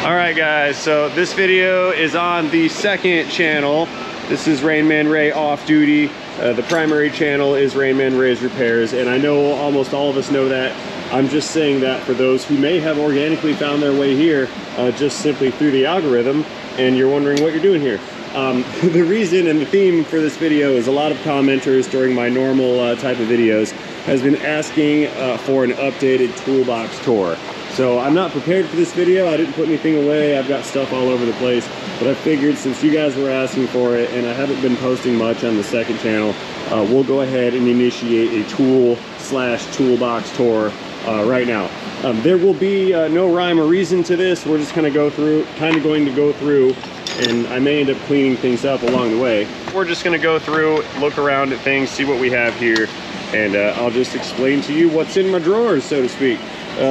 Alright guys, so this video is on the second channel. This is Rainman Ray Off Duty. The primary channel is Rainman Ray's Repairs, and I know almost all of us know that. I'm just saying that for those who may have organically found their way here just simply through the algorithm, and you're wondering what you're doing here. The reason and the theme for this video is a lot of commenters during my normal type of videos has been asking for an updated toolbox tour. So I'm not prepared for this video. I didn't put anything away. I've got stuff all over the place, but I figured since you guys were asking for it and I haven't been posting much on the second channel, we'll go ahead and initiate a tool/toolbox tour right now. There will be no rhyme or reason to this. We're just going to go through, and I may end up cleaning things up along the way. We're just going to go through, look around at things, see what we have here, and I'll just explain to you what's in my drawers, so to speak.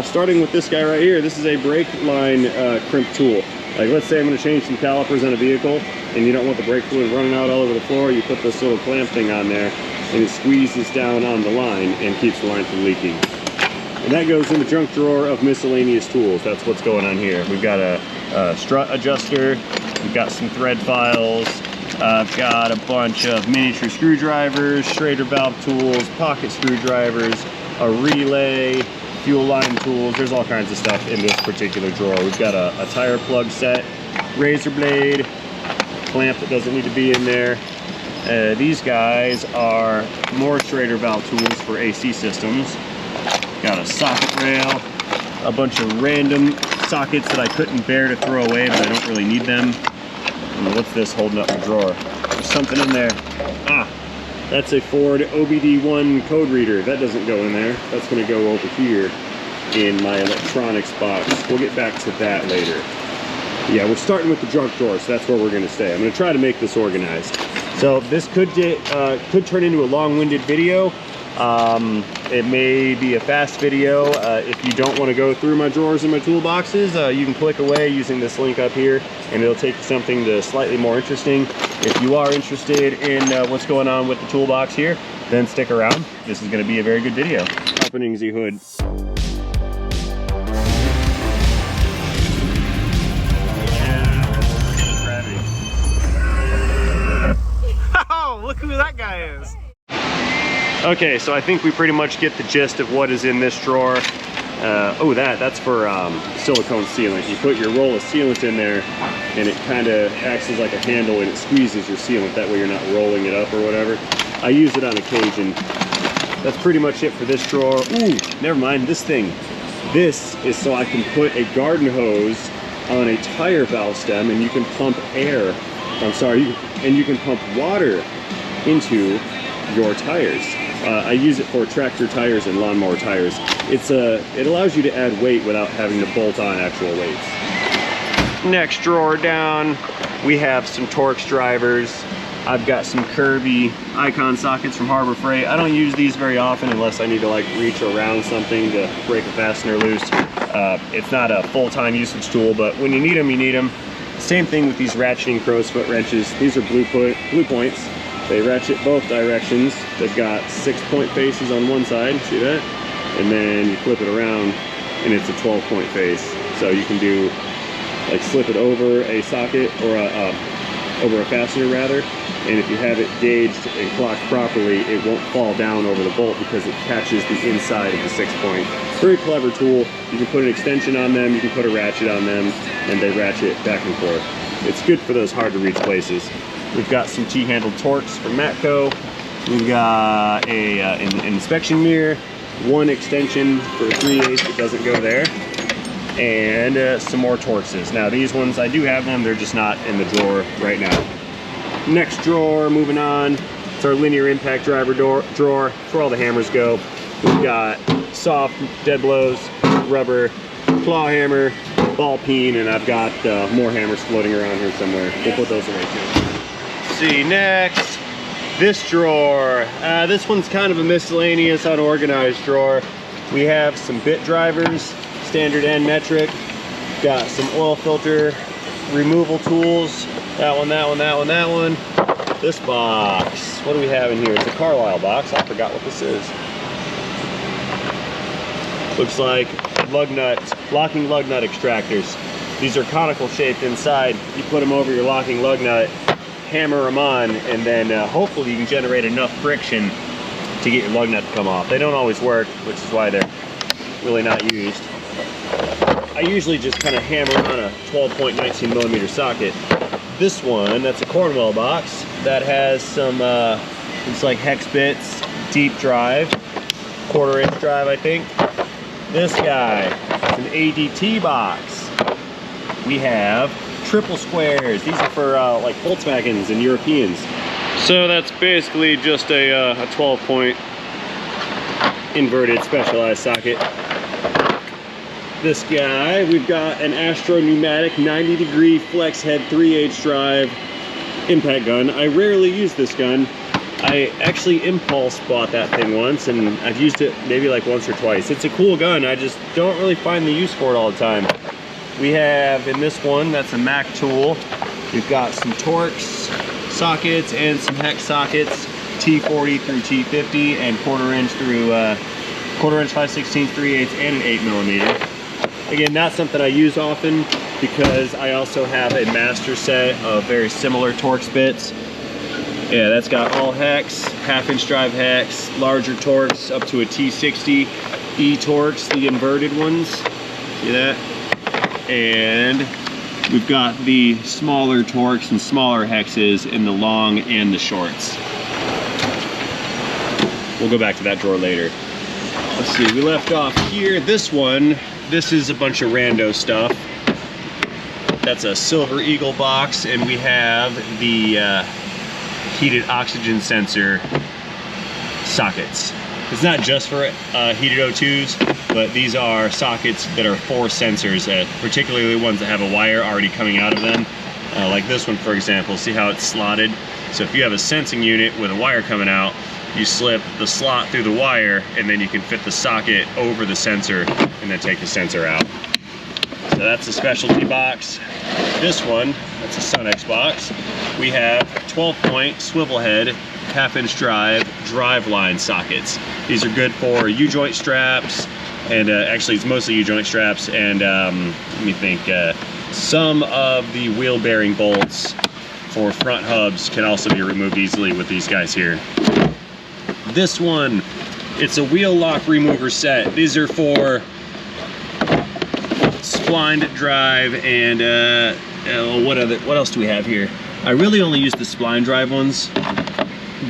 Starting with this guy right here, this is a brake line crimp tool. Like, let's say I'm going to change some calipers on a vehicle and you don't want the brake fluid running out all over the floor. You put this little clamp thing on there and it squeezes down on the line and keeps the line from leaking. And that goes in the junk drawer of miscellaneous tools. That's what's going on here. We've got a strut adjuster, we've got some thread files, I've got a bunch of miniature screwdrivers, Schrader valve tools, pocket screwdrivers, a relay, fuel line tools. There's all kinds of stuff in this particular drawer. We've got a tire plug set, razor blade, clamp that doesn't need to be in there. These guys are more Schrader valve tools for AC systems. Got a socket rail, a bunch of random sockets that I couldn't bear to throw away, but I don't really need them. And what's this holding up the drawer? There's something in there. That's a Ford OBD1 code reader. That doesn't go in there. That's going to go over here in my electronics box. We'll get back to that later. Yeah, we're starting with the junk drawer, so that's where we're going to stay. I'm going to try to make this organized. So this could turn into a long-winded video. It may be a fast video. If you don't want to go through my drawers and my toolboxes, you can click away using this link up here and it'll take you something to slightly more interesting. If you are interested in what's going on with the toolbox here, then stick around. This is going to be a very good video. Opening the hood. Oh, look who that guy is. Okay, so I think we pretty much get the gist of what is in this drawer. That's for silicone sealant. You put your roll of sealant in there and it kind of acts as like a handle and it squeezes your sealant. That way you're not rolling it up or whatever. I use it on occasion. That's pretty much it for this drawer. Ooh, never mind, this thing. This is so I can put a garden hose on a tire valve stem and you can pump air. And you can pump water into your tires. I use it for tractor tires and lawnmower tires. It allows you to add weight without having to bolt on actual weights. Next drawer down, we have some Torx drivers. I've got some Kirby icon sockets from Harbor Freight. I don't use these very often unless I need to like reach around something to break a fastener loose. It's not a full-time usage tool, but when you need them, you need them. Same thing with these ratcheting crow's foot wrenches. These are blue points. They ratchet both directions. They've got 6-point faces on one side, see that? And then you flip it around and it's a 12-point face. So you can do, like, slip it over a socket or over a fastener rather. And if you have it gauged and clocked properly, it won't fall down over the bolt because it catches the inside of the 6-point. Very clever tool. You can put an extension on them, you can put a ratchet on them, and they ratchet back and forth. It's good for those hard to reach places. We've got some T-handled Torx from Matco. We've got an inspection mirror, one extension for 3/8 that doesn't go there, and some more Torxes. Now these ones, I do have them, they're just not in the drawer right now. Next drawer, moving on, it's our linear impact driver drawer. It's where all the hammers go. We've got soft dead blows, rubber, claw hammer, ball peen, and I've got more hammers floating around here somewhere. We'll put those away too. See, next, this drawer. This one's kind of a miscellaneous, unorganized drawer. We have some bit drivers, standard and metric. Got some oil filter removal tools. That one, that one, that one, that one. This box, what do we have in here? It's a Carlisle box. I forgot what this is. Looks like lug nuts, locking lug nut extractors. These are conical shaped inside. You put them over your locking lug nut, hammer them on, and then hopefully you can generate enough friction to get your lug nut to come off. They don't always work, which is why they're really not used. I usually just kind of hammer on a 12.19 millimeter socket. This one, that's a Cornwell box that has some, it's like hex bits, deep drive, 1/4 inch drive, I think. This guy, it's an ADT box. We have triple squares. These are for like Volkswagens and Europeans. So that's basically just a 12-point inverted specialized socket. This guy, we've got an Astro Pneumatic 90-degree flex head 3/8 drive impact gun. I rarely use this gun. I actually impulse bought that thing once, and I've used it maybe like once or twice. It's a cool gun. I just don't really find the use for it all the time. We have in this one, that's a Mac tool. We've got some Torx sockets and some hex sockets, T40 through T50, and 1/4 inch through 1/4 inch 5/16, 3/8, and an 8 millimeter. Again, not something I use often because I also have a master set of very similar Torx bits. Yeah, that's got all hex, 1/2 inch drive hex, larger Torx up to a T60, E-Torx, the inverted ones. See that? And we've got the smaller Torx and smaller hexes in the long and the shorts. We'll go back to that drawer later. Let's see, we left off here. This one, this is a bunch of rando stuff. That's a Silver Eagle box, and we have the heated oxygen sensor sockets. It's not just for heated O2s, but these are sockets that are for sensors, particularly ones that have a wire already coming out of them. Like this one, for example, see how it's slotted? So if you have a sensing unit with a wire coming out, you slip the slot through the wire, and then you can fit the socket over the sensor and then take the sensor out. So that's a specialty box. This one, that's a Sunex box. We have 12-point swivel head, 1/2 inch drive line sockets. These are good for U-joint straps, and actually it's mostly U-joint straps, and let me think, some of the wheel bearing bolts for front hubs can also be removed easily with these guys here. This one, it's a wheel lock remover set. These are for splined drive, and what else do we have here? I really only use the spline drive ones,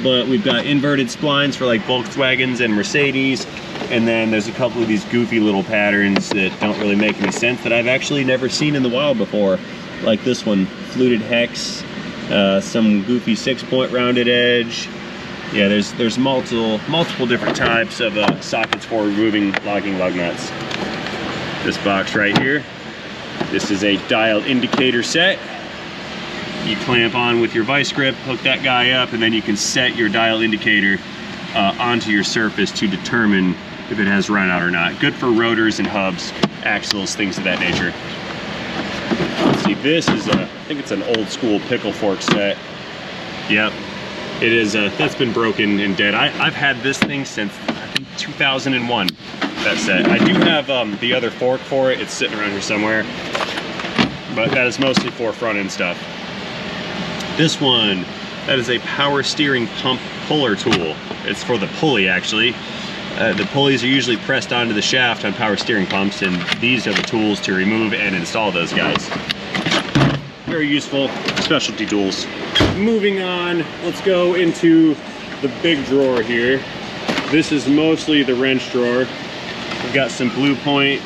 but we've got inverted splines for like Volkswagens and Mercedes, and then there's a couple of these goofy little patterns that don't really make any sense that I've actually never seen in the wild before, like this one, fluted hex, some goofy 6-point rounded edge. Yeah, there's multiple different types of sockets for removing locking lug nuts. This box right here, this is a dial indicator set. You clamp on with your vice grip, hook that guy up, and then you can set your dial indicator onto your surface to determine if it has run out or not. Good for rotors and hubs, axles, things of that nature. Let's see, this is I think it's an old school pickle fork set. Yep, it is. That's been broken and dead. I've had this thing since I think 2001. That set. I do have the other fork for it. It's sitting around here somewhere, but that is mostly for front end stuff. This one, that is a power steering pump puller tool. It's for the pulley, actually. The pulleys are usually pressed onto the shaft on power steering pumps, and these are the tools to remove and install those guys. Very useful specialty tools. Moving on, let's go into the big drawer here. This is mostly the wrench drawer. We've got some Blue Point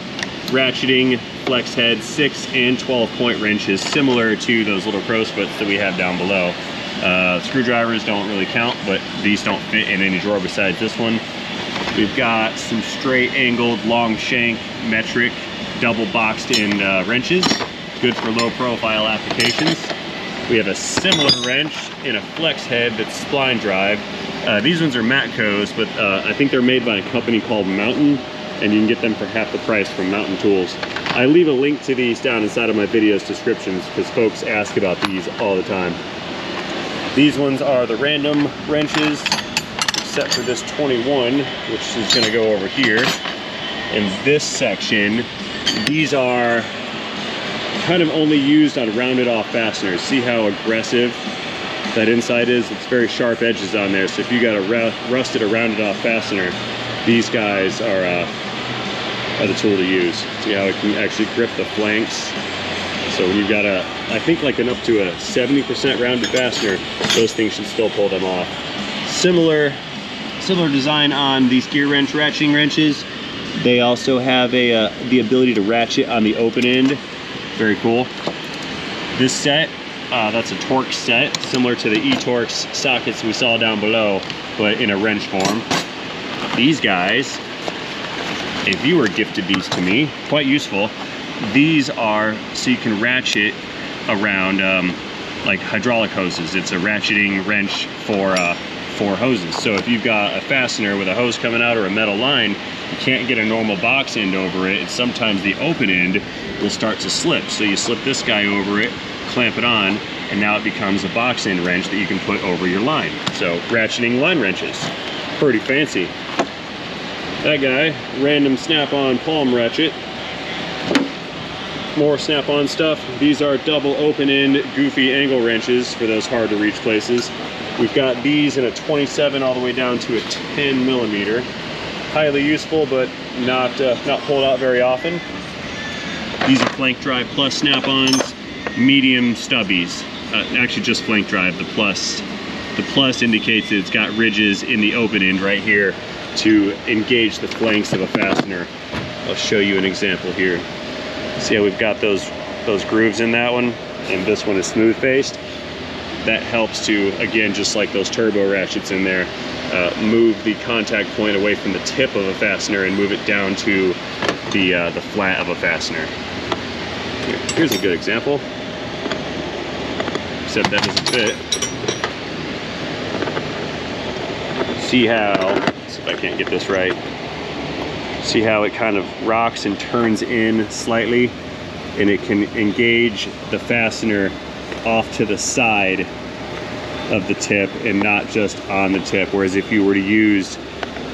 ratcheting flex head 6 and 12-point wrenches, similar to those little crow's foots that we have down below. Screwdrivers don't really count, but these don't fit in any drawer besides this one. We've got some straight angled long shank metric double boxed in wrenches, good for low profile applications. We have a similar wrench in a flex head that's spline drive. These ones are Matcos, but I think they're made by a company called Mountain, and you can get them for half the price from Mountain Tools. I leave a link to these down inside of my video's descriptions because folks ask about these all the time. These ones are the random wrenches, except for this 21, which is going to go over here. In this section, these are kind of only used on rounded off fasteners. See how aggressive that inside is? It's very sharp edges on there. So if you got a rusted or rounded off fastener, these guys are the tool to use. See how it can actually grip the flanks. So when you've got I think like up to a 70% rounded fastener, those things should still pull them off. Similar design on these gear wrench ratcheting wrenches. They also have the ability to ratchet on the open end. Very cool. This set, that's a Torx set, similar to the Torx sockets we saw down below, but in a wrench form. These guys, if you were gifted these to me, quite useful. These are so you can ratchet around like hydraulic hoses. It's a ratcheting wrench for hoses. So if you've got a fastener with a hose coming out or a metal line, you can't get a normal box end over it, and sometimes the open end will start to slip. So you slip this guy over it, clamp it on, and now it becomes a box end wrench that you can put over your line. So ratcheting line wrenches, pretty fancy. That guy, random snap-on palm ratchet. More snap-on stuff. These are double open-end goofy angle wrenches for those hard to reach places. We've got these in a 27 all the way down to a 10 millimeter. Highly useful, but not pulled out very often. These are flank drive plus snap-ons, medium stubbies. Actually just flank drive, the plus. The plus indicates that it's got ridges in the open end right here to engage the flanks of a fastener. I'll show you an example here. See how we've got those grooves in that one, and this one is smooth faced. That helps to, again, just like those turbo ratchets in there, move the contact point away from the tip of a fastener and move it down to the flat of a fastener. Here's a good example, except that doesn't fit. See how, let's see if I can't get this right. See how it kind of rocks and turns in slightly, and it can engage the fastener off to the side of the tip and not just on the tip. Whereas if you were to use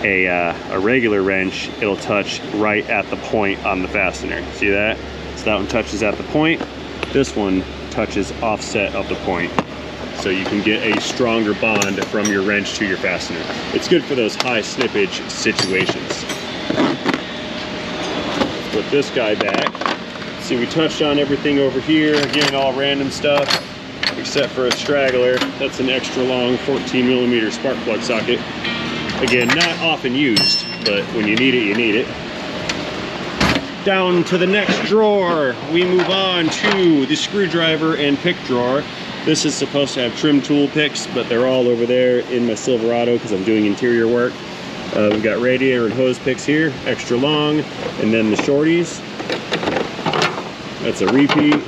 a regular wrench, it'll touch right at the point on the fastener. See that? So that one touches at the point. This one touches offset of the point. So you can get a stronger bond from your wrench to your fastener. It's good for those high snippage situations. Put this guy back. See, we touched on everything over here. Again, all random stuff, except for a straggler. That's an extra long 14 millimeter spark plug socket. Again, not often used, but when you need it, you need it. Down to the next drawer, we move on to the screwdriver and pick drawer. This is supposed to have trim tool picks, but they're all over there in my Silverado because I'm doing interior work. We've got radiator and hose picks here, extra long, and then the shorties. That's a repeat.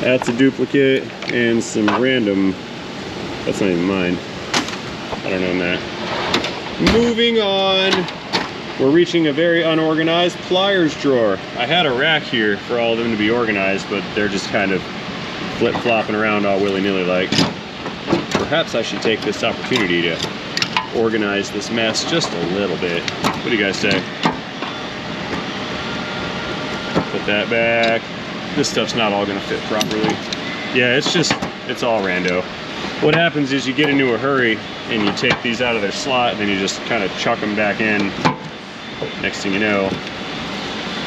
That's a duplicate, and some random, that's not even mine. I don't know that. Moving on, we're reaching a very unorganized pliers drawer. I had a rack here for all of them to be organized, but they're just kind of flip-flopping around all willy-nilly like. Perhaps I should take this opportunity to organize this mess just a little bit. What do you guys say? Put that back. This stuff's not all gonna fit properly. Yeah, it's all rando. What happens is you get into a hurry and you take these out of their slot and then you just kind of chuck them back in. Next thing you know,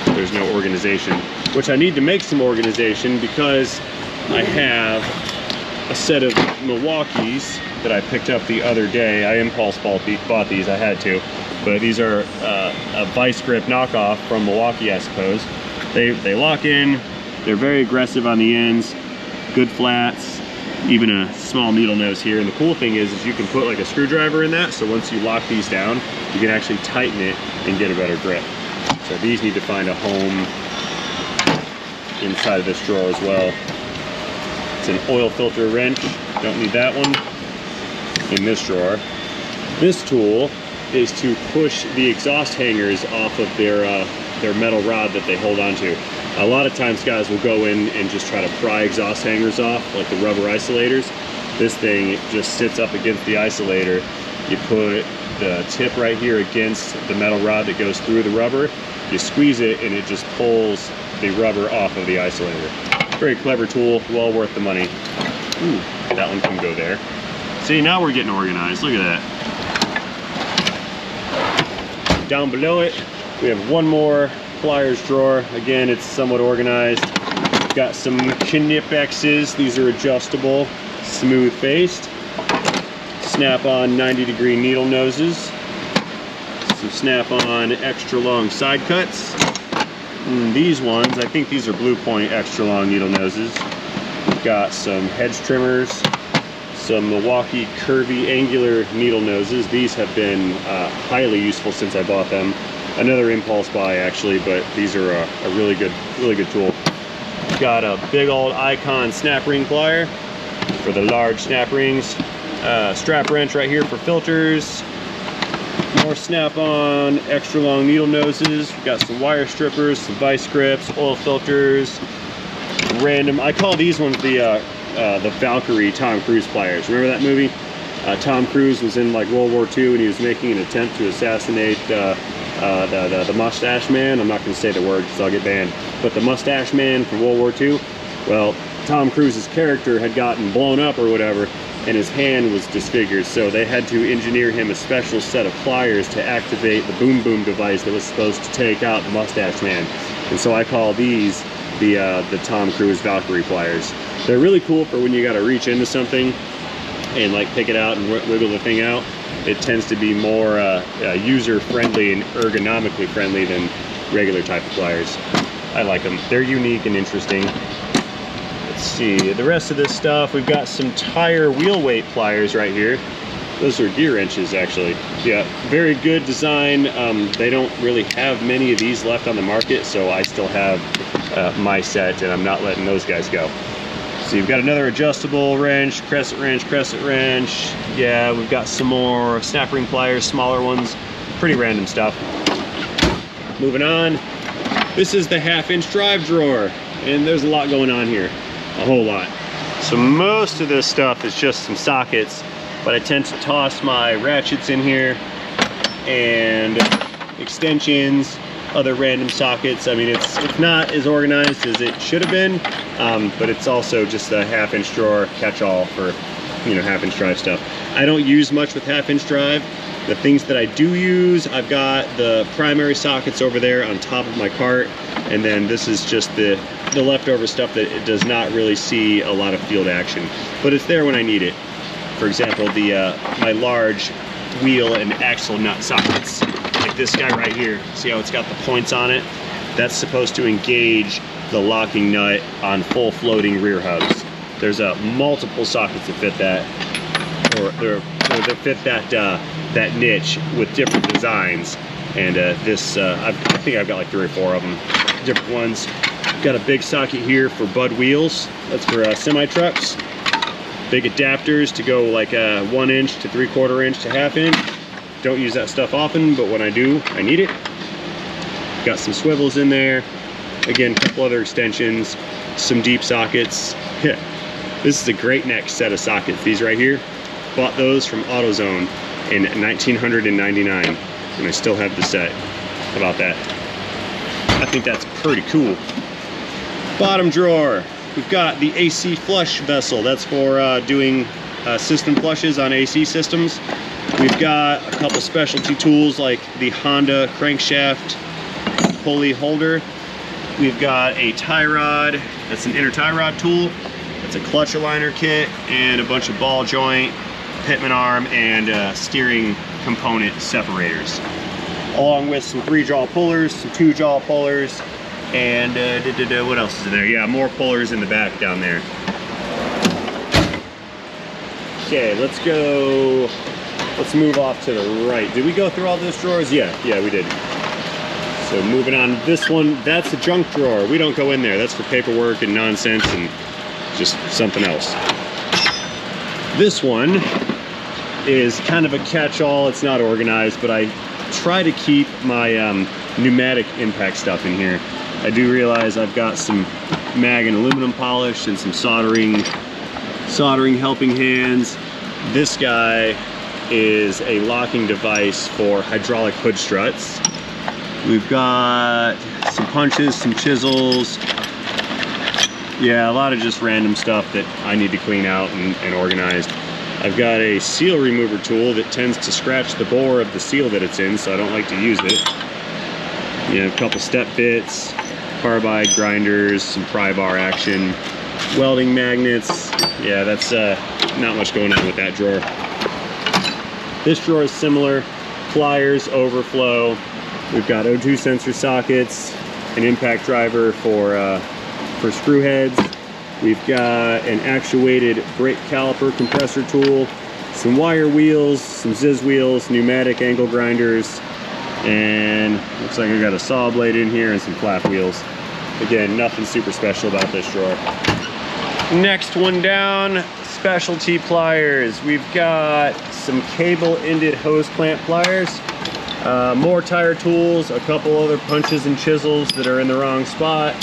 there's no organization, which I need to make some organization because I have a set of Milwaukees that I picked up the other day. I impulse bought these, I had to, but these are a vice grip knockoff from Milwaukee, I suppose. They lock in, they're very aggressive on the ends, good flats, even a small needle nose here. And the cool thing is you can put like a screwdriver in that, so once you lock these down, you can actually tighten it and get a better grip. So these need to find a home inside of this drawer as well. It's an oil filter wrench, don't need that one. In this drawer, this tool is to push the exhaust hangers off of their metal rod that they hold onto. A lot of times guys will go in and just try to pry exhaust hangers off, like the rubber isolators. This thing just sits up against the isolator. You put the tip right here against the metal rod that goes through the rubber, you squeeze it and it just pulls the rubber off of the isolator. Very clever tool, well worth the money. Ooh, that one can go there. See, now we're getting organized. Look at that. Down below it, we have one more pliers drawer. Again, it's somewhat organized. Got some Knipexes. These are adjustable, smooth faced. Snap-on 90-degree needle noses. Some snap-on extra long side cuts. And these ones, I think these are Blue Point extra long needle noses. We've got some hedge trimmers, some Milwaukee curvy angular needle noses. These have been highly useful since I bought them. Another impulse buy actually, but these are a really good tool. Got a big old Icon snap ring plier for the large snap rings. Strap wrench right here for filters. More snap-on extra long needle noses. We've got some wire strippers, some vice grips, oil filters, random. I call these ones the Valkyrie Tom Cruise pliers. Remember that movie? Tom Cruise was in like World War II and he was making an attempt to assassinate the mustache man. I'm not going to say the word because I'll get banned. But the mustache man from World War II. Well, Tom Cruise's character had gotten blown up or whatever, and his hand was disfigured, so they had to engineer him a special set of pliers to activate the boom boom device that was supposed to take out the mustache man. And so I call these the Tom Cruise Valkyrie pliers. They're really cool for when you got to reach into something and like pick it out and wiggle the thing out. It tends to be more user friendly and ergonomically friendly than regular type of pliers. I like them. They're unique and interesting. Let's see, the rest of this stuff, we've got some tire wheel weight pliers right here. Those are gear wrenches actually. Yeah, very good design. They don't really have many of these left on the market, so I still have my set and I'm not letting those guys go. So you've got another adjustable wrench, crescent wrench. Yeah, we've got some more snap ring pliers, smaller ones, pretty random stuff. Moving on, this is the 1/2-inch drive drawer, and there's a lot going on here. A whole lot. So most of this stuff is just some sockets, but I tend to toss my ratchets in here and extensions, other random sockets. I mean, it's not as organized as it should have been, but it's also just a 1/2-inch drawer catch-all for, you know, 1/2-inch drive stuff. I don't use much with 1/2-inch drive. The things that I do use, I've got the primary sockets over there on top of my cart, and then this is just the leftover stuff that it does not really see a lot of field action, but it's there when I need it. For example, my large wheel and axle nut sockets, like this guy right here. See how it's got the points on it? That's supposed to engage the locking nut on full floating rear hubs. There's multiple sockets that fit that, or that fit that niche with different designs. And I think I've got like 3 or 4 of them, different ones. Got a big socket here for Bud wheels. That's for semi-trucks. Big adapters to go like 1 inch to 3/4 inch to 1/2 inch. Don't use that stuff often, but when I do, I need it. Got some swivels in there. Again, a couple other extensions, some deep sockets. This is a great neck set of sockets. These right here, bought those from AutoZone in 1999, and I still have the set. How about that? I think that's pretty cool. Bottom drawer, we've got the AC flush vessel. That's for doing system flushes on AC systems. We've got a couple specialty tools like the Honda crankshaft pulley holder. We've got a tie rod. That's an inner tie rod tool. It's a clutch aligner kit and a bunch of ball joint, pitman arm, and steering component separators, along with some 3-jaw pullers, some 2-jaw pullers, and what else is in there? Yeah, more pullers in the back down there. Okay, let's move off to the right. Did we go through all those drawers? Yeah, we did. So moving on to this one, that's a junk drawer. We don't go in there. That's for paperwork and nonsense and just something else. This one is kind of a catch-all. It's not organized, but I try to keep my pneumatic impact stuff in here. I do realize I've got some mag and aluminum polish and some soldering helping hands. This guy is a locking device for hydraulic hood struts. We've got some punches, some chisels. Yeah, a lot of just random stuff that I need to clean out and organize. I've got a seal remover tool that tends to scratch the bore of the seal that it's in, so I don't like to use it. You know, a couple step bits, carbide grinders, some pry bar action, welding magnets. Yeah, that's not much going on with that drawer. This drawer is similar. Pliers, overflow. We've got O2 sensor sockets, an impact driver for screw heads. We've got an actuated brake caliper compressor tool, some wire wheels, some Ziz wheels, pneumatic angle grinders, and looks like I got a saw blade in here and some flap wheels. Again, nothing super special about this drawer. Next one down, specialty pliers. We've got some cable-ended hose clamp pliers, more tire tools, a couple other punches and chisels that are in the wrong spot.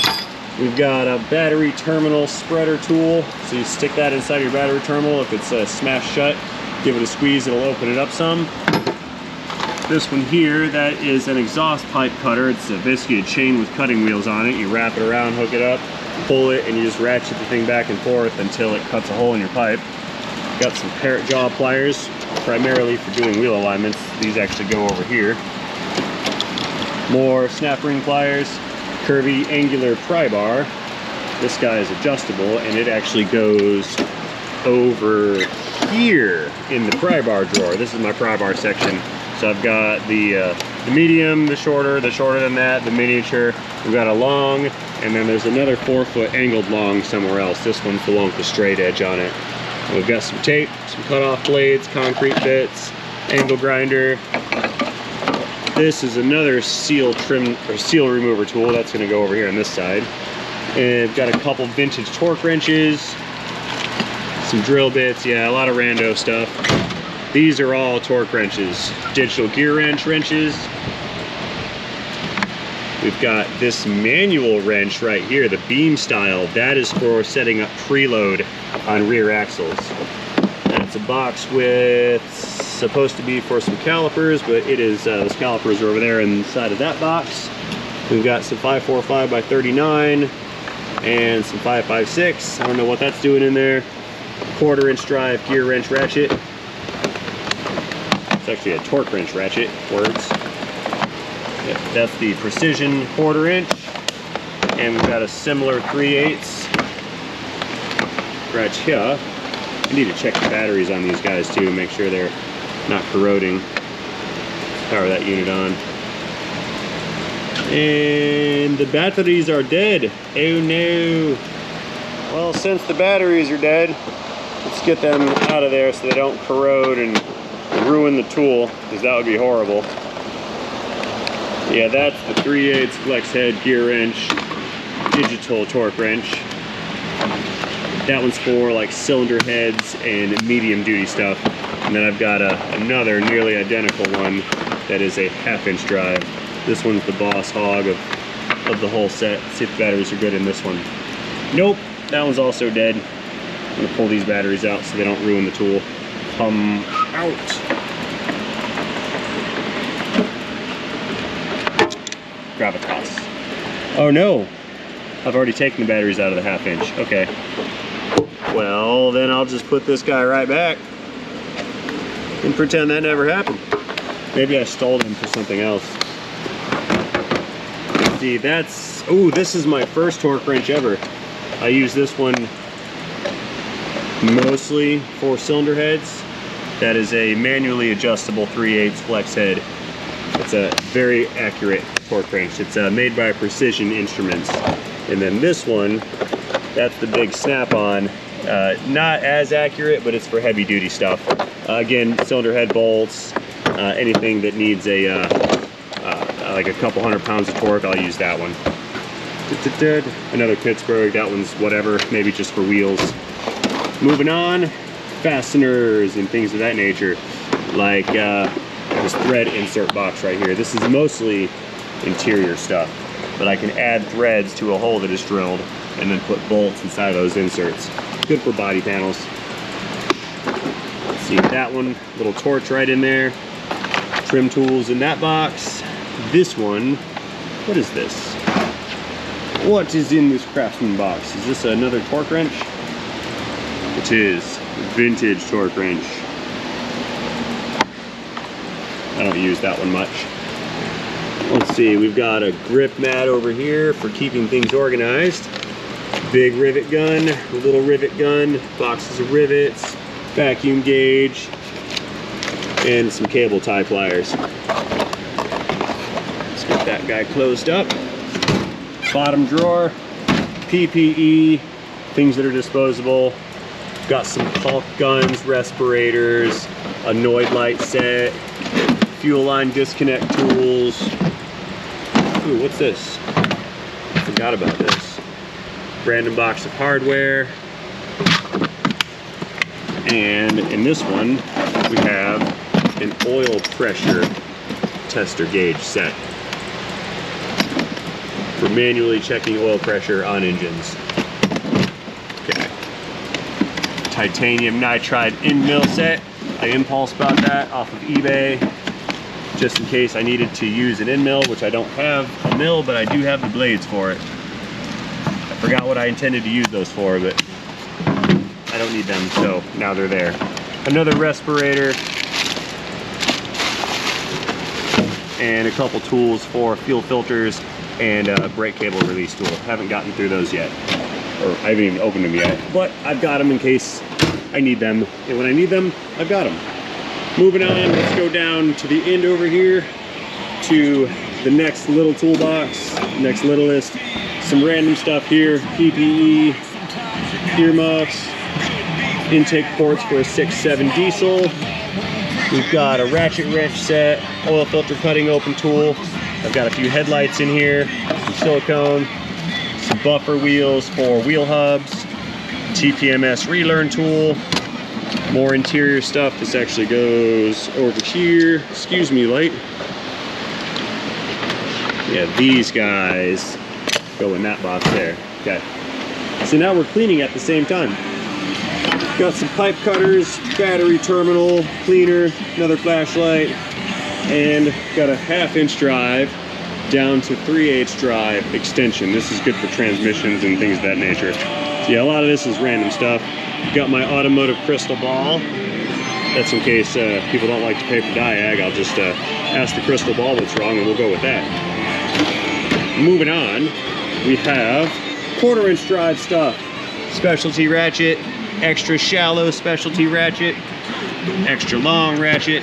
We've got a battery terminal spreader tool, so you stick that inside your battery terminal. If it's smashed shut, give it a squeeze, it'll open it up some. This one here, that is an exhaust pipe cutter. It's basically a chain with cutting wheels on it. You wrap it around, hook it up, pull it, and you just ratchet the thing back and forth until it cuts a hole in your pipe. Got some parrot jaw pliers, primarily for doing wheel alignments. These actually go over here. More snap ring pliers. Curvy angular pry bar. This guy is adjustable and it actually goes over here in the pry bar drawer. This is my pry bar section. So I've got the medium, the shorter than that, the miniature. We've got a long, and then there's another 4-foot angled long somewhere else. This one's the one with the straight edge on it. And we've got some tape, some cut-off blades, concrete bits, angle grinder. This is another seal trim or seal remover tool. That's going to go over here on this side. And I've got a couple vintage torque wrenches, some drill bits. Yeah, a lot of rando stuff. These are all torque wrenches, digital gear wrenches. We've got this manual wrench right here, the beam style. That is for setting up preload on rear axles. That's a box with, supposed to be for some calipers, but it is, those calipers are over there inside of that box. We've got some 545 by 39 and some 556. I don't know what that's doing in there. 1/4-inch drive gear wrench ratchet. It's actually a torque wrench ratchet, words. Yep, that's the precision 1/4-inch. And we've got a similar 3/8 right here. I need to check the batteries on these guys too, make sure they're not corroding. Power that unit on. And the batteries are dead. Oh no. Well, since the batteries are dead, let's get them out of there so they don't corrode and ruin the tool, because that would be horrible. Yeah, that's the 3/8 flex head gear wrench, digital torque wrench. That one's for like cylinder heads and medium duty stuff. And then I've got another nearly identical one that is a 1/2-inch drive. This one's the boss hog of the whole set. Let's see if the batteries are good in this one. Nope, that one's also dead. I'm gonna pull these batteries out so they don't ruin the tool. Come out. Gravitas. Oh no, I've already taken the batteries out of the 1/2-inch. Okay. Well, then I'll just put this guy right back and pretend that never happened. Maybe I stole him for something else. Let's see, that's, oh, this is my first torque wrench ever. I use this one mostly for cylinder heads. That is a manually adjustable 3/8 flex head. It's a very accurate torque wrench. It's made by Precision Instruments. And then this one, that's the big snap-on. Not as accurate, but it's for heavy duty stuff. Again, cylinder head bolts, anything that needs a like a couple 100 pounds of torque, I'll use that one. Another Pittsburgh, that one's whatever, maybe just for wheels. Moving on, fasteners and things of that nature, like this thread insert box right here. This is mostly interior stuff, but I can add threads to a hole that is drilled and then put bolts inside those inserts. Good for body panels. Let's see, that one, little torch right in there. Trim tools in that box. This one, what is this? What is in this Craftsman box? Is this another torque wrench? It is. Vintage torque wrench. I don't use that one much. Let's see, we've got a grip mat over here for keeping things organized. Big rivet gun, little rivet gun, boxes of rivets, vacuum gauge, and some cable tie pliers. Let's get that guy closed up. Bottom drawer, PPE, things that are disposable. Got some caulk guns, respirators, a Noid light set, fuel line disconnect tools. Ooh, what's this? I forgot about this. Random box of hardware. And in this one, we have an oil pressure tester gauge set for manually checking oil pressure on engines. Okay. Titanium nitride end mill set. I impulse bought that off of eBay just in case I needed to use an end mill, which I don't have a mill, but I do have the blades for it. I forgot what I intended to use those for, but I don't need them, so now they're there. Another respirator and a couple tools for fuel filters and a brake cable release tool. Haven't gotten through those yet, or I haven't even opened them yet, but I've got them in case I need them, and when I need them, I've got them. Moving on, let's go down to the end over here to the next little toolbox, next littlest. Some random stuff here, PPE, earmuffs, intake ports for a 6.7 diesel. We've got a ratchet wrench set, oil filter cutting open tool. I've got a few headlights in here, some silicone, some buffer wheels for wheel hubs, TPMS relearn tool, more interior stuff. This actually goes over here. Excuse me, light. Yeah, these guys go in that box there. Okay. So now we're cleaning at the same time. Got some pipe cutters, battery terminal, cleaner, another flashlight, and got a 1/2" drive down to 3/8 drive extension. This is good for transmissions and things of that nature. So yeah, a lot of this is random stuff. Got my automotive crystal ball. That's in case people don't like to pay for diag. I'll just ask the crystal ball what's wrong and we'll go with that. Moving on, we have 1/4" drive stuff. Specialty ratchet, extra shallow specialty ratchet, extra long ratchet.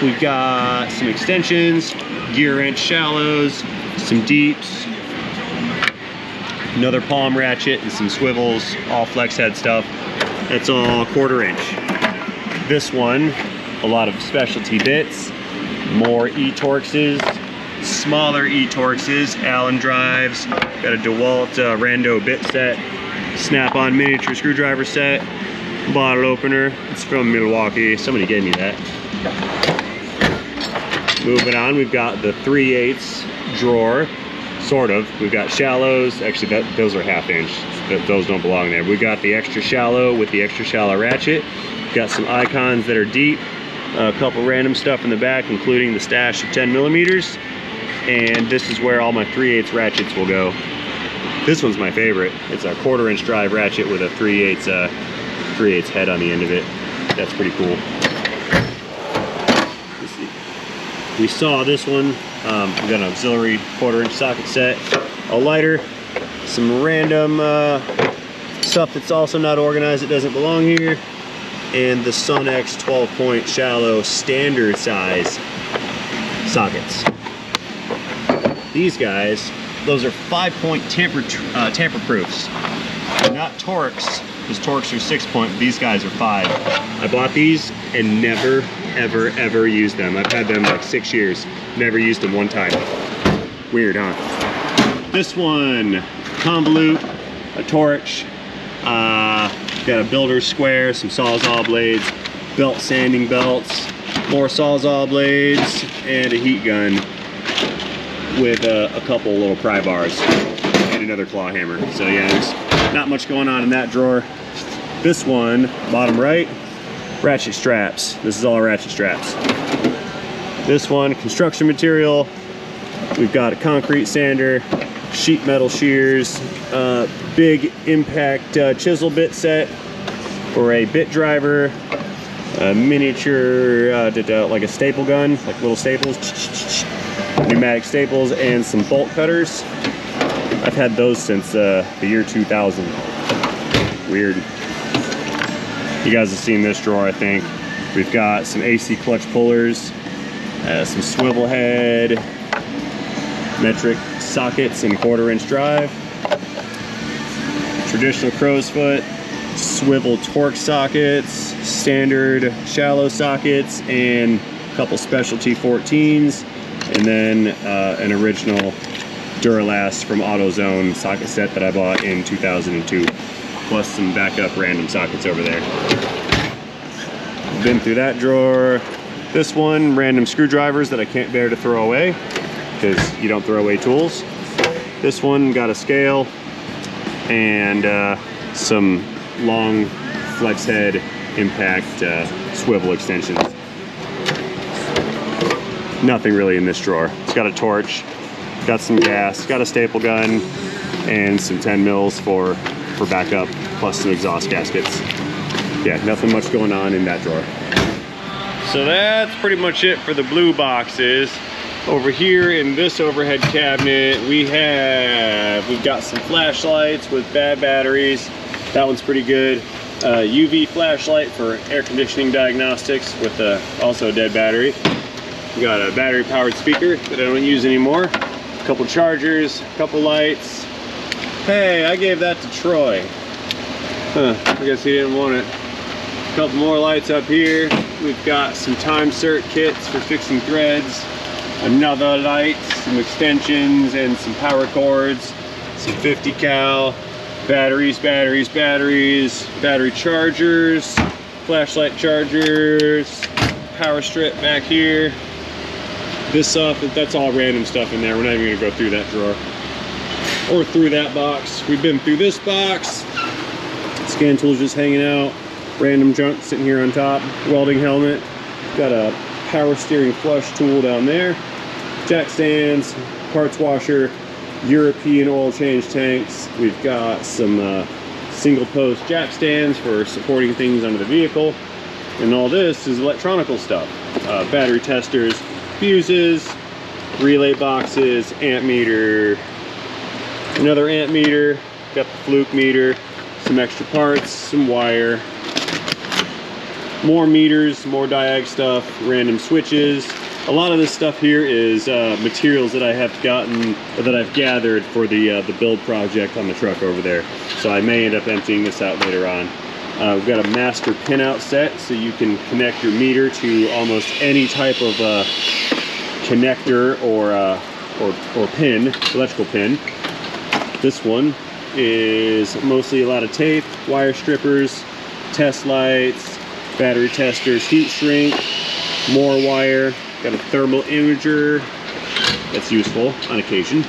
We've got some extensions, gear wrench shallows, some deeps, another palm ratchet, and some swivels, all flex head stuff. That's all 1/4". This one, a lot of specialty bits, more E-Torxes, smaller E-Torxes, Allen drives, got a DeWalt Rando bit set, snap-on miniature screwdriver set, bottle opener. It's from Milwaukee. Somebody gave me that. Moving on, we've got the 3/8 drawer, sort of. We've got shallows. Actually, those are 1/2". Those don't belong there. We've got the extra shallow with the extra shallow ratchet. Got some icons that are deep. A couple random stuff in the back, including the stash of 10mm. And this is where all my 3/8 ratchets will go. This one's my favorite. It's a 1/4" drive ratchet with a 3/8 head on the end of it. That's pretty cool. We saw this one. We got an auxiliary 1/4" socket set, a lighter, some random stuff that's also not organized that doesn't belong here, and the Sonex 12-point shallow standard size sockets. These guys, those are 5-point tamper proofs. They're not Torx, because Torx are 6-point, but these guys are 5. I bought these and never, ever, ever used them. I've had them like 6 years. Never used them one time. Weird, huh? This one, convolute, a torch, got a builder square, some Sawzall blades, belt sanding belts, more Sawzall blades, and a heat gun with a couple little pry bars and another claw hammer. So yeah, there's not much going on in that drawer. This one, bottom right, ratchet straps. This is all ratchet straps. This one, construction material. We've got a concrete sander, sheet metal shears, big impact chisel bit set for a bit driver, a miniature like a staple gun, like little staples, pneumatic staples, and some bolt cutters. I've had those since the year 2000. Weird. You guys have seen this drawer, I think. We've got some AC clutch pullers, some swivel head, metric sockets and 1/4-inch drive, traditional crow's foot, swivel Torx sockets, standard shallow sockets, and a couple specialty 14s, and then an original Duralast from AutoZone socket set that I bought in 2002, plus some backup random sockets over there. Been through that drawer. This one, random screwdrivers that I can't bear to throw away, because you don't throw away tools. This one got a scale and some long flex head impact swivel extensions. Nothing really in this drawer. It's got a torch, got some gas, got a staple gun, and some 10 mils for backup, plus some exhaust gaskets. Yeah, nothing much going on in that drawer. So that's pretty much it for the blue boxes. Over here in this overhead cabinet, we've got some flashlights with bad batteries. That one's pretty good. UV flashlight for air conditioning diagnostics with also a dead battery. We got a battery powered speaker that I don't use anymore. A couple chargers, a couple lights. Hey, I gave that to Troy. Huh, I guess he didn't want it. A couple more lights up here. We've got some time cert kits for fixing threads. Another light, some extensions, and some power cords. Some 50 cal. Batteries, battery chargers, flashlight chargers, power strip back here. This stuff, that's all random stuff in there. We're not even gonna go through that drawer or through that box. We've been through this box. Scan tools just hanging out. Random junk sitting here on top. Welding helmet. Got a power steering flush tool down there. Jack stands, parts washer, European oil change tanks. We've got some single post jack stands for supporting things under the vehicle. And all this is electronical stuff. Battery testers, fuses, relay boxes, amp meter, another amp meter, got the fluke meter, some extra parts, some wire, more meters, more diag stuff, random switches. A lot of this stuff here is materials that I have gotten, or that I've gathered for the build project on the truck over there. So I may end up emptying this out later on. We've got a master pinout set, so you can connect your meter to almost any type of connector or pin, electrical pin. This one is mostly a lot of tape, wire strippers, test lights, battery testers, heat shrink, more wire. Got a thermal imager that's useful on occasion.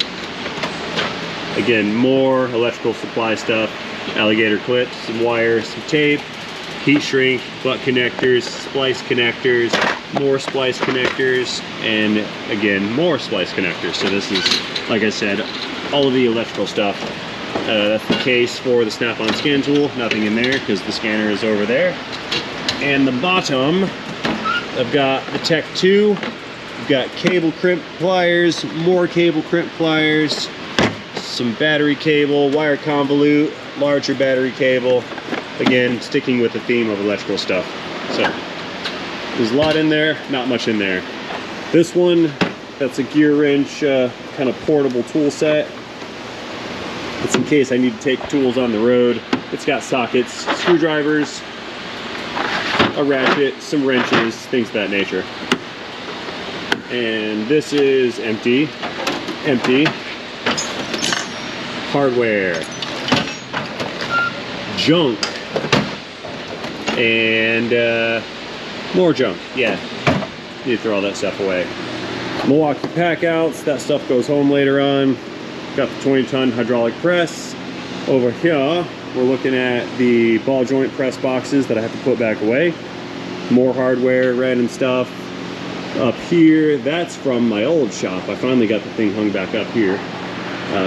Again, more electrical supply stuff, alligator clips, some wire, some tape, heat shrink, butt connectors, splice connectors, more splice connectors, and again, more splice connectors. So this is, like I said, all of the electrical stuff. That's the case for the snap-on scan tool. Nothing in there because the scanner is over there. And the bottom, I've got the Tech 2, I've got cable crimp pliers, more cable crimp pliers, some battery cable, wire convolute, larger battery cable. Again, sticking with the theme of electrical stuff. So, there's a lot in there, not much in there. This one, that's a gear wrench kind of portable tool set. It's in case I need to take tools on the road. It's got sockets, screwdrivers, a ratchet, some wrenches, things of that nature. And this is empty. Hardware, junk, and more junk. Yeah, need to throw all that stuff away. Milwaukee pack outs, that stuff goes home later on. Got the 20-ton hydraulic press. Over here, we're looking at the ball joint press boxes that I have to put back away. More hardware, random stuff. Up here, that's from my old shop. I finally got the thing hung back up here.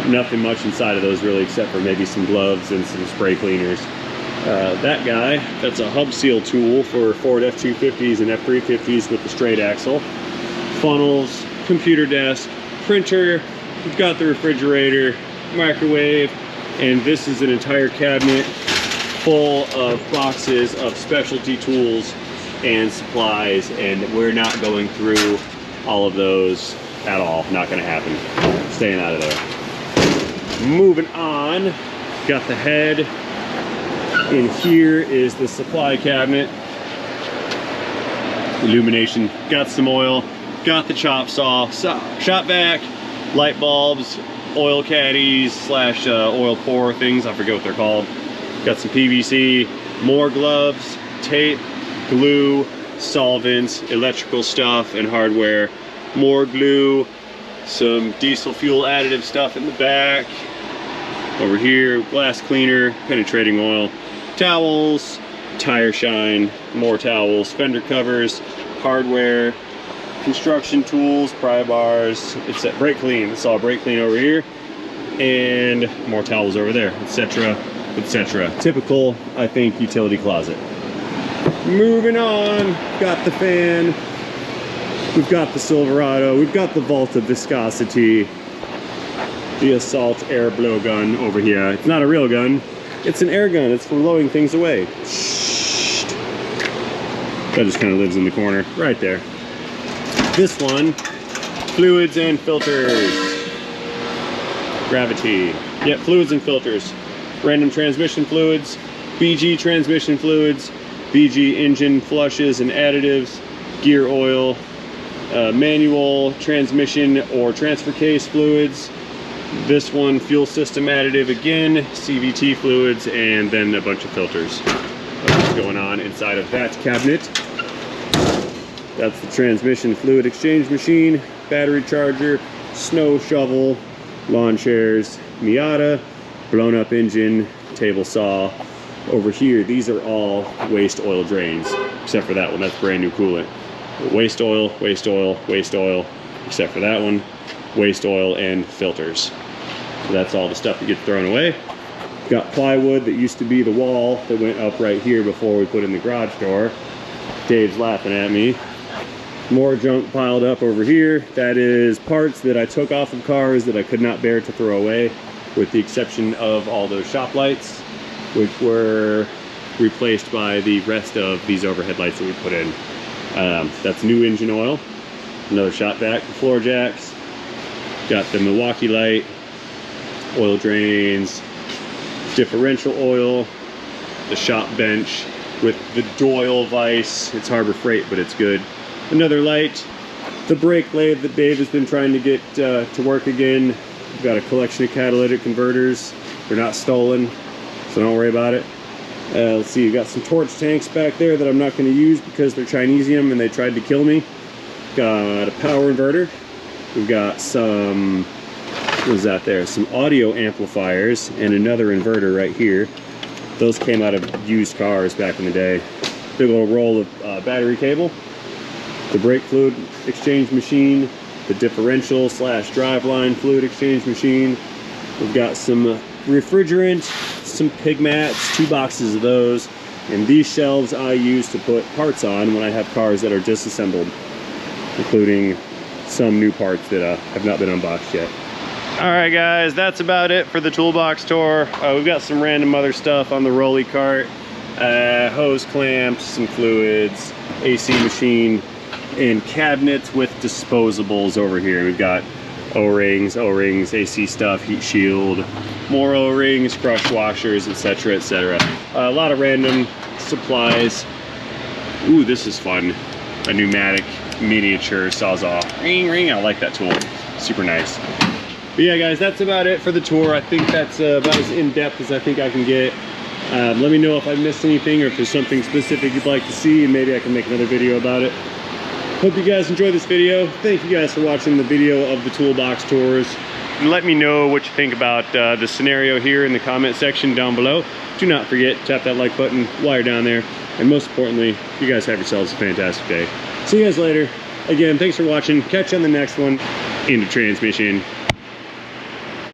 Nothing much inside of those really, except for maybe some gloves and some spray cleaners. That guy, that's a hub seal tool for Ford F-250s and F-350s with the straight axle. Funnels, computer desk, printer, we've got the refrigerator, microwave, and this is an entire cabinet full of boxes of specialty tools and supplies, and we're not going through all of those at all. Not gonna happen. Staying out of there. Moving on, got the head. In here is the supply cabinet. Illumination, got some oil, got the chop saw, shop vac, light bulbs, oil caddies slash oil pour things, I forget what they're called. Got some PVC, more gloves, tape, glue, solvents, electrical stuff and hardware, more glue, some diesel fuel additive stuff in the back. Over here, glass cleaner, penetrating oil, towels, tire shine, more towels, fender covers, hardware, construction tools, pry bars, it's at brake clean. It's all brake clean over here, and more towels over there, etc., etc. Typical, I think, utility closet. Moving on, got the fan, we've got the Silverado, we've got the Volta Viscosity, the Assault air blow gun over here. It's not a real gun, it's an air gun. It's for blowing things away. That just kind of lives in the corner right there. This one, fluids and filters. Gravity. Yep, fluids and filters. Random transmission fluids, BG transmission fluids, BG engine flushes and additives, gear oil, manual transmission or transfer case fluids. This one, fuel system additive again, CVT fluids, and then a bunch of filters. What's going on inside of that cabinet? That's the transmission fluid exchange machine, battery charger, snow shovel, lawn chairs, Miata, blown up engine, table saw. Over here, these are all waste oil drains, except for that one. That's brand new coolant. Waste oil, waste oil, waste oil, except for that one. Waste oil and filters. So that's all the stuff that gets thrown away. Got plywood that used to be the wall that went up right here before we put in the garage door. Dave's laughing at me. More junk piled up over here. That is parts that I took off of cars that I could not bear to throw away, with the exception of all those shop lights, which were replaced by the rest of these overhead lights that we put in. That's new engine oil, another shop vac, floor jacks, got the Milwaukee light, oil drains, differential oil, the shop bench with the Doyle vise. It's Harbor Freight, but it's good. Another light, the brake lathe that Dave has been trying to get to work again. We've got a collection of catalytic converters. They're not stolen, so don't worry about it. Let's see, we've got some Torx tanks back there that I'm not going to use because they're Chinesium and they tried to kill me. Got a power inverter. We've got some, what is that there? Some audio amplifiers and another inverter right here. Those came out of used cars back in the day. Big old roll of battery cable. The brake fluid exchange machine. The differential slash driveline fluid exchange machine. We've got some refrigerant, some pig mats, 2 boxes of those, and these shelves I use to put parts on when I have cars that are disassembled, including some new parts that have not been unboxed yet. Alright guys, that's about it for the toolbox tour. We've got some random other stuff on the rolly cart, hose clamps, some fluids, AC machine, and cabinets with disposables over here. We've got O-rings, AC stuff, heat shield, more O-rings, brush washers, etc., etc. A lot of random supplies. Ooh, this is fun. A pneumatic miniature Sawzall. Ring, ring. I like that tool. Super nice. But yeah, guys, that's about it for the tour. I think that's about as in-depth as I think I can get. Let me know if I missed anything or if there's something specific you'd like to see, and maybe I can make another video about it. Hope you guys enjoyed this video. Thank you guys for watching the video of the toolbox tours. And let me know what you think about the scenario here in the comment section down below. Do not forget, tap that like button while you're down there. And most importantly, you guys have yourselves a fantastic day. See you guys later. Again, thanks for watching. Catch you on the next one. Into transmission.